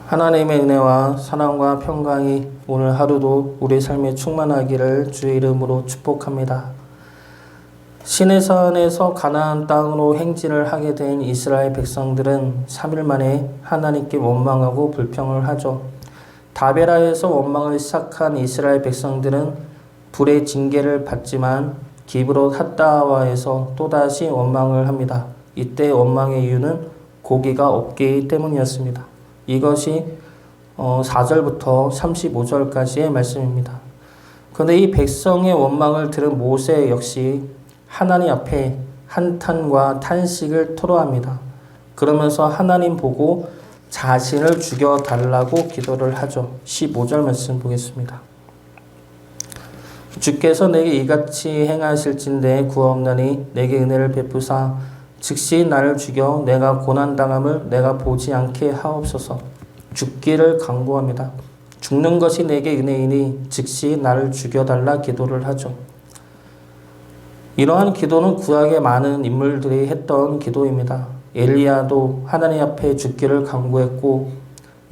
하나님의 은혜와 사랑과 평강이 오늘 하루도 우리 삶에 충만하기를 주의 이름으로 축복합니다. 시내산에서 가나안 땅으로 행진을 하게 된 이스라엘 백성들은 3일 만에 하나님께 원망하고 불평을 하죠. 다베라에서 원망을 시작한 이스라엘 백성들은 불의 징계를 받지만 기브롯 핫다와에서 또다시 원망을 합니다. 이때 원망의 이유는 고기가 없기 때문이었습니다. 이것이 4절부터 35절까지의 말씀입니다. 그런데 이 백성의 원망을 들은 모세 역시 하나님 앞에 한탄과 탄식을 토로합니다. 그러면서 하나님 보고 자신을 죽여달라고 기도를 하죠. 15절 말씀 보겠습니다. 주께서 내게 이같이 행하실진대 구하옵나니 내게 은혜를 베푸사 즉시 나를 죽여 내가 고난당함을 내가 보지 않게 하옵소서. 죽기를 간구합니다. 죽는 것이 내게 은혜이니 즉시 나를 죽여달라 기도를 하죠. 이러한 기도는 구약의 많은 인물들이 했던 기도입니다. 엘리야도 하나님 앞에 죽기를 간구했고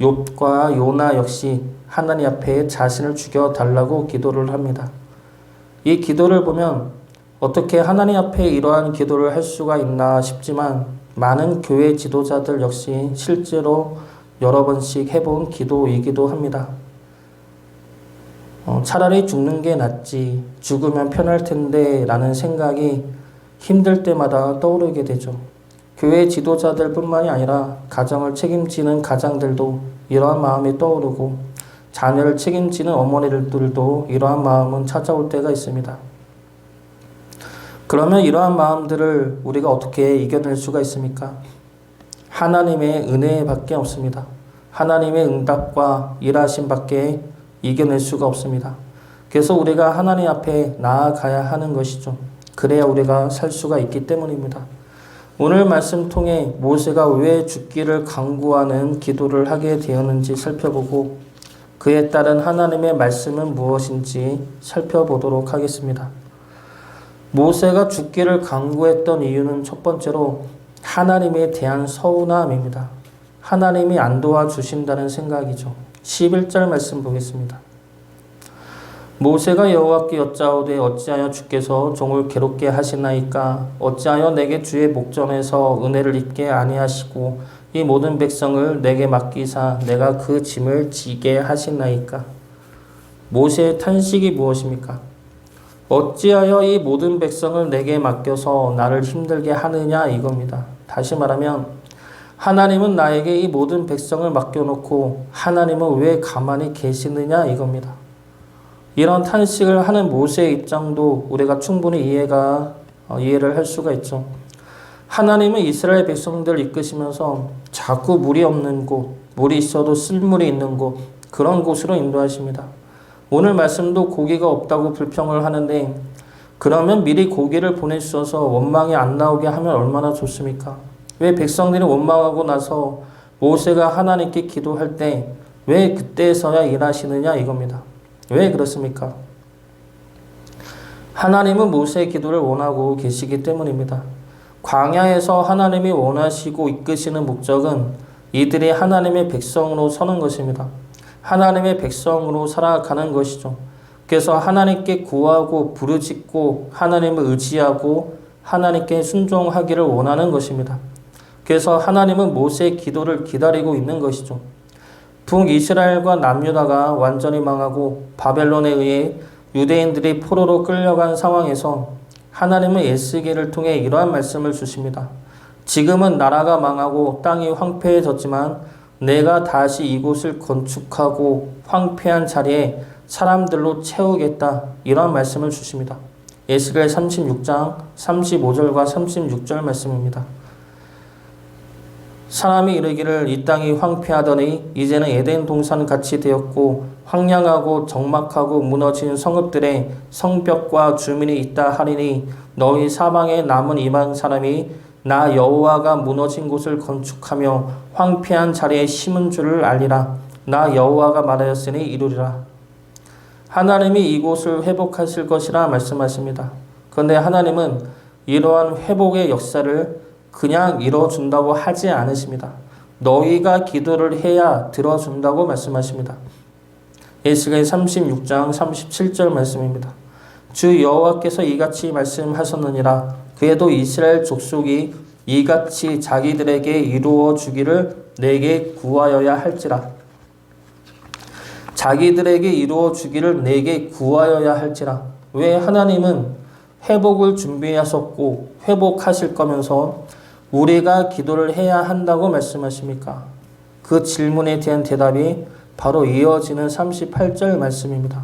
욥과 요나 역시 하나님 앞에 자신을 죽여달라고 기도를 합니다. 이 기도를 보면 어떻게 하나님 앞에 이러한 기도를 할 수가 있나 싶지만 많은 교회 지도자들 역시 실제로 여러 번씩 해본 기도이기도 합니다. 차라리 죽는 게 낫지, 죽으면 편할 텐데 라는 생각이 힘들 때마다 떠오르게 되죠. 교회 지도자들 뿐만이 아니라 가정을 책임지는 가장들도 이러한 마음이 떠오르고 자녀를 책임지는 어머니들도 이러한 마음은 찾아올 때가 있습니다. 그러면 이러한 마음들을 우리가 어떻게 이겨낼 수가 있습니까? 하나님의 은혜밖에 없습니다. 하나님의 응답과 일하심 밖에 이겨낼 수가 없습니다. 그래서 우리가 하나님 앞에 나아가야 하는 것이죠. 그래야 우리가 살 수가 있기 때문입니다. 오늘 말씀 통해 모세가 왜 죽기를 간구하는 기도를 하게 되었는지 살펴보고 그에 따른 하나님의 말씀은 무엇인지 살펴보도록 하겠습니다. 모세가 죽기를 간구했던 이유는 첫 번째로 하나님에 대한 서운함입니다. 하나님이 안 도와주신다는 생각이죠. 11절 말씀 보겠습니다. 모세가 여호와께 여짜오되 어찌하여 주께서 종을 괴롭게 하시나이까? 어찌하여 내게 주의 목전에서 은혜를 입게 아니하시고 이 모든 백성을 내게 맡기사 내가 그 짐을 지게 하시나이까? 모세의 탄식이 무엇입니까? 어찌하여 이 모든 백성을 내게 맡겨서 나를 힘들게 하느냐 이겁니다. 다시 말하면 하나님은 나에게 이 모든 백성을 맡겨놓고 하나님은 왜 가만히 계시느냐 이겁니다. 이런 탄식을 하는 모세의 입장도 우리가 충분히 이해를 할 수가 있죠. 하나님은 이스라엘 백성들을 이끄시면서 자꾸 물이 없는 곳, 물이 있어도 쓸물이 있는 곳, 그런 곳으로 인도하십니다. 오늘 말씀도 고기가 없다고 불평을 하는데 그러면 미리 고기를 보내주셔서 원망이 안 나오게 하면 얼마나 좋습니까? 왜 백성들이 원망하고 나서 모세가 하나님께 기도할 때 왜 그때서야 일하시느냐 이겁니다. 왜 그렇습니까? 하나님은 모세의 기도를 원하고 계시기 때문입니다. 광야에서 하나님이 원하시고 이끄시는 목적은 이들이 하나님의 백성으로 서는 것입니다. 하나님의 백성으로 살아가는 것이죠. 그래서 하나님께 구하고 부르짖고 하나님을 의지하고 하나님께 순종하기를 원하는 것입니다. 그래서 하나님은 모세의 기도를 기다리고 있는 것이죠. 북이스라엘과 남유다가 완전히 망하고 바벨론에 의해 유대인들이 포로로 끌려간 상황에서 하나님은 에스겔을 통해 이러한 말씀을 주십니다. 지금은 나라가 망하고 땅이 황폐해졌지만 내가 다시 이곳을 건축하고 황폐한 자리에 사람들로 채우겠다. 이런 말씀을 주십니다. 에스겔 36장 35절과 36절 말씀입니다. 사람이 이르기를 이 땅이 황폐하더니 이제는 에덴 동산 같이 되었고 황량하고 적막하고 무너진 성읍들에 성벽과 주민이 있다 하리니 너희 사방에 남은 이방 사람이 나 여호와가 무너진 곳을 건축하며 황폐한 자리에 심은 줄을 알리라. 나 여호와가 말하였으니 이루리라. 하나님이 이곳을 회복하실 것이라 말씀하십니다. 그런데 하나님은 이러한 회복의 역사를 그냥 이뤄준다고 하지 않으십니다. 너희가 기도를 해야 들어준다고 말씀하십니다. 에스겔 36장 37절 말씀입니다. 주 여호와께서 이같이 말씀하셨느니라. 그에도 이스라엘 족속이 이같이 자기들에게 이루어 주기를 내게 구하여야 할지라. 자기들에게 이루어 주기를 내게 구하여야 할지라. 왜 하나님은 회복을 준비하셨고 회복하실 거면서 우리가 기도를 해야 한다고 말씀하십니까? 그 질문에 대한 대답이 바로 이어지는 38절 말씀입니다.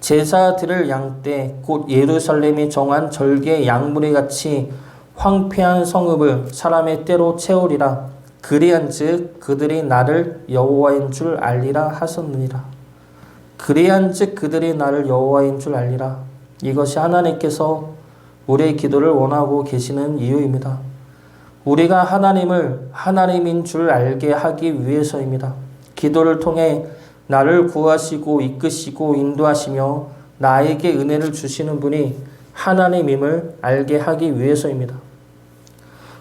제사 드릴 양떼 곧 예루살렘이 정한 절개 양무리 같이 황폐한 성읍을 사람의 때로 채우리라. 그리한즉 그들이 나를 여호와인 줄 알리라 하셨느니라. 그리한즉 그들이 나를 여호와인 줄 알리라. 이것이 하나님께서 우리의 기도를 원하고 계시는 이유입니다. 우리가 하나님을 하나님인 줄 알게 하기 위해서입니다. 기도를 통해 나를 구하시고 이끄시고 인도하시며 나에게 은혜를 주시는 분이 하나님임을 알게 하기 위해서입니다.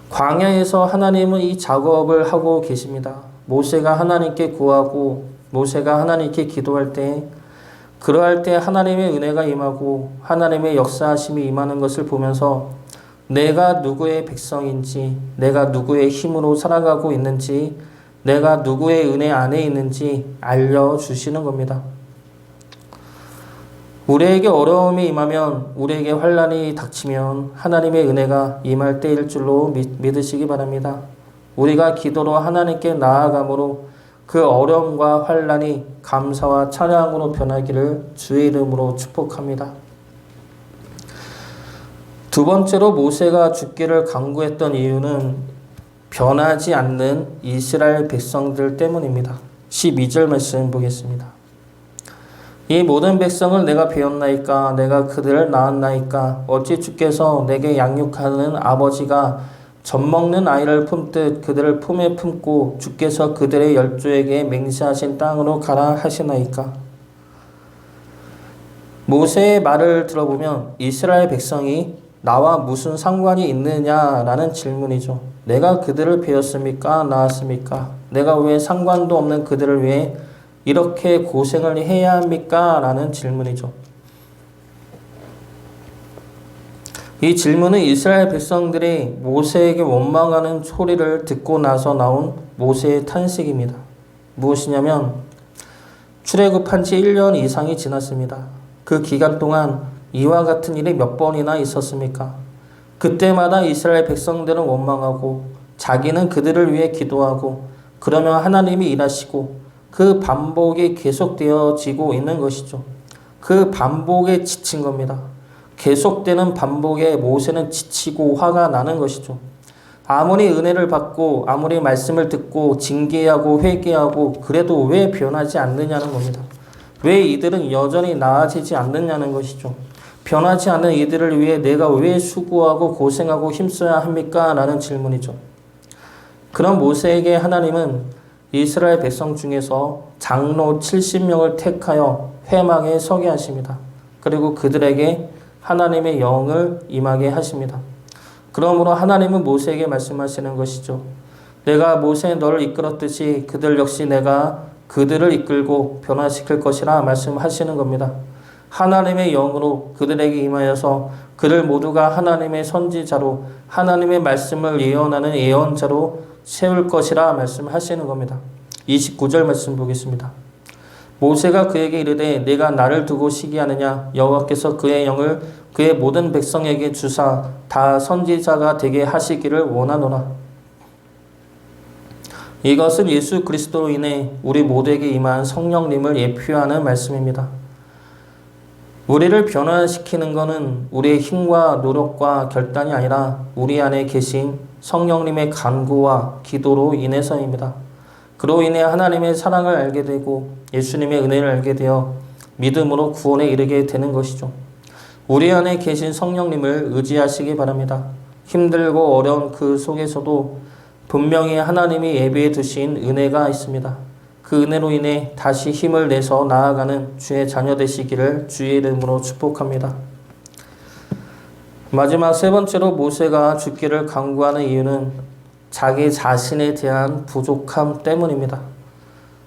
광야에서 하나님은 이 작업을 하고 계십니다. 모세가 하나님께 구하고 모세가 하나님께 기도할 때 그러할 때 하나님의 은혜가 임하고 하나님의 역사하심이 임하는 것을 보면서 내가 누구의 백성인지, 내가 누구의 힘으로 살아가고 있는지, 내가 누구의 은혜 안에 있는지 알려주시는 겁니다. 우리에게 어려움이 임하면, 우리에게 환난이 닥치면 하나님의 은혜가 임할 때일 줄로 믿으시기 바랍니다. 우리가 기도로 하나님께 나아감으로 그 어려움과 환난이 감사와 찬양으로 변하기를 주의 이름으로 축복합니다. 두 번째로 모세가 죽기를 간구했던 이유는 변하지 않는 이스라엘 백성들 때문입니다. 12절 말씀 보겠습니다. 이 모든 백성을 내가 배웠나이까 내가 그들을 낳았나이까 어찌 주께서 내게 양육하는 아버지가 젖먹는 아이를 품듯 그들을 품에 품고 주께서 그들의 열조에게 맹세하신 땅으로 가라 하시나이까. 모세의 말을 들어보면 이스라엘 백성이 나와 무슨 상관이 있느냐라는 질문이죠. 내가 그들을 배웠습니까? 낳았습니까? 내가 왜 상관도 없는 그들을 위해 이렇게 고생을 해야 합니까? 라는 질문이죠. 이 질문은 이스라엘 백성들이 모세에게 원망하는 소리를 듣고 나서 나온 모세의 탄식입니다. 무엇이냐면 출애굽한 지 1년 이상이 지났습니다. 그 기간 동안 이와 같은 일이 몇 번이나 있었습니까? 그때마다 이스라엘 백성들은 원망하고 자기는 그들을 위해 기도하고 그러면 하나님이 일하시고 그 반복이 계속되어지고 있는 것이죠. 그 반복에 지친 겁니다. 계속되는 반복에 모세는 지치고 화가 나는 것이죠. 아무리 은혜를 받고 아무리 말씀을 듣고 징계하고 회개하고 그래도 왜 변하지 않느냐는 겁니다. 왜 이들은 여전히 나아지지 않느냐는 것이죠. 변하지 않는 이들을 위해 내가 왜 수고하고 고생하고 힘써야 합니까? 라는 질문이죠. 그런 모세에게 하나님은 이스라엘 백성 중에서 장로 70명을 택하여 회막에 서게 하십니다. 그리고 그들에게 하나님의 영을 임하게 하십니다. 그러므로 하나님은 모세에게 말씀하시는 것이죠. 내가 모세 너를 이끌었듯이 그들 역시 내가 그들을 이끌고 변화시킬 것이라 말씀하시는 겁니다. 하나님의 영으로 그들에게 임하여서 그들 모두가 하나님의 선지자로 하나님의 말씀을 예언하는 예언자로 세울 것이라 말씀하시는 겁니다. 29절 말씀 보겠습니다. 모세가 그에게 이르되 내가 나를 두고 시기하느냐 여호와께서 그의 영을 그의 모든 백성에게 주사 다 선지자가 되게 하시기를 원하노라. 이것은 예수 그리스도로 인해 우리 모두에게 임한 성령님을 예표하는 말씀입니다. 우리를 변화시키는 것은 우리의 힘과 노력과 결단이 아니라 우리 안에 계신 성령님의 간구와 기도로 인해서입니다. 그로 인해 하나님의 사랑을 알게 되고 예수님의 은혜를 알게 되어 믿음으로 구원에 이르게 되는 것이죠. 우리 안에 계신 성령님을 의지하시기 바랍니다. 힘들고 어려운 그 속에서도 분명히 하나님이 예비해 두신 은혜가 있습니다. 그 은혜로 인해 다시 힘을 내서 나아가는 주의 자녀 되시기를 주의 이름으로 축복합니다. 마지막 세 번째로 모세가 죽기를 간구하는 이유는 자기 자신에 대한 부족함 때문입니다.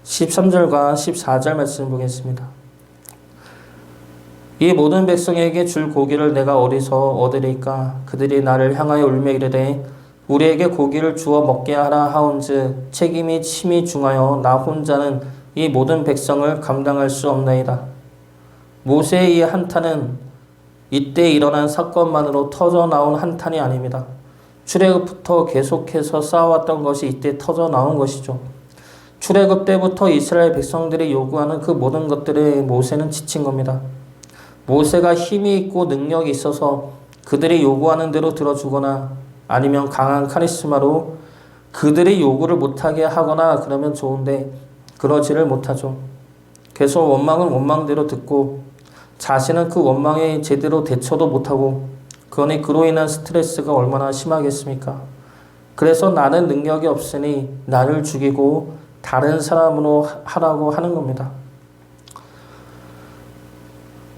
13절과 14절 말씀 보겠습니다. 이 모든 백성에게 줄 고기를 내가 어디서 얻으리까? 그들이 나를 향하여 울며 이르되 우리에게 고기를 주어 먹게 하라 하온즉 책임이 심히 중하여 나 혼자는 이 모든 백성을 감당할 수 없나이다. 모세의 이 한탄은 이때 일어난 사건만으로 터져 나온 한탄이 아닙니다. 출애굽부터 계속해서 쌓아왔던 것이 이때 터져 나온 것이죠. 출애굽 때부터 이스라엘 백성들이 요구하는 그 모든 것들에 모세는 지친 겁니다. 모세가 힘이 있고 능력이 있어서 그들이 요구하는 대로 들어주거나 아니면 강한 카리스마로 그들이 요구를 못하게 하거나 그러면 좋은데 그러지를 못하죠. 계속 원망은 원망대로 듣고 자신은 그 원망에 제대로 대처도 못하고 그러니 그로 인한 스트레스가 얼마나 심하겠습니까? 그래서 나는 능력이 없으니 나를 죽이고 다른 사람으로 하라고 하는 겁니다.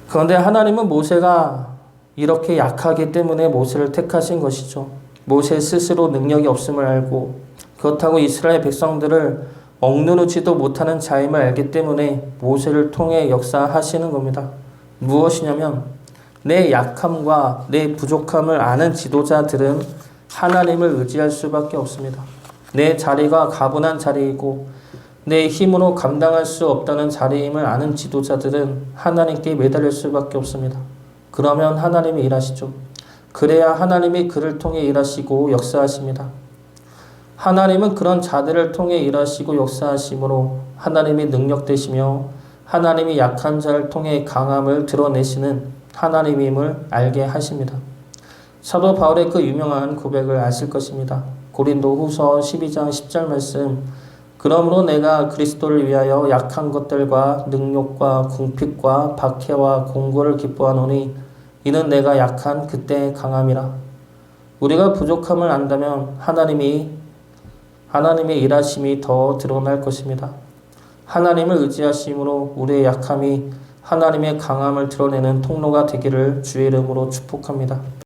그런데 하나님은 모세가 이렇게 약하기 때문에 모세를 택하신 것이죠. 모세 스스로 능력이 없음을 알고 그렇다고 이스라엘 백성들을 억누르지도 못하는 자임을 알기 때문에 모세를 통해 역사하시는 겁니다. 무엇이냐면 내 약함과 내 부족함을 아는 지도자들은 하나님을 의지할 수밖에 없습니다. 내 자리가 가분한 자리이고 내 힘으로 감당할 수 없다는 자리임을 아는 지도자들은 하나님께 매달릴 수밖에 없습니다. 그러면 하나님이 일하시죠. 그래야 하나님이 그를 통해 일하시고 역사하십니다. 하나님은 그런 자들을 통해 일하시고 역사하심으로 하나님이 능력되시며 하나님이 약한 자를 통해 강함을 드러내시는 하나님임을 알게 하십니다. 사도 바울의 그 유명한 고백을 아실 것입니다. 고린도 후서 12장 10절 말씀 그러므로 내가 그리스도를 위하여 약한 것들과 능욕과 궁핍과 박해와 공고를 기뻐하노니 이는 내가 약한 그때의 강함이라. 우리가 부족함을 안다면 하나님의 일하심이 더 드러날 것입니다. 하나님을 의지하심으로 우리의 약함이 하나님의 강함을 드러내는 통로가 되기를 주의 이름으로 축복합니다.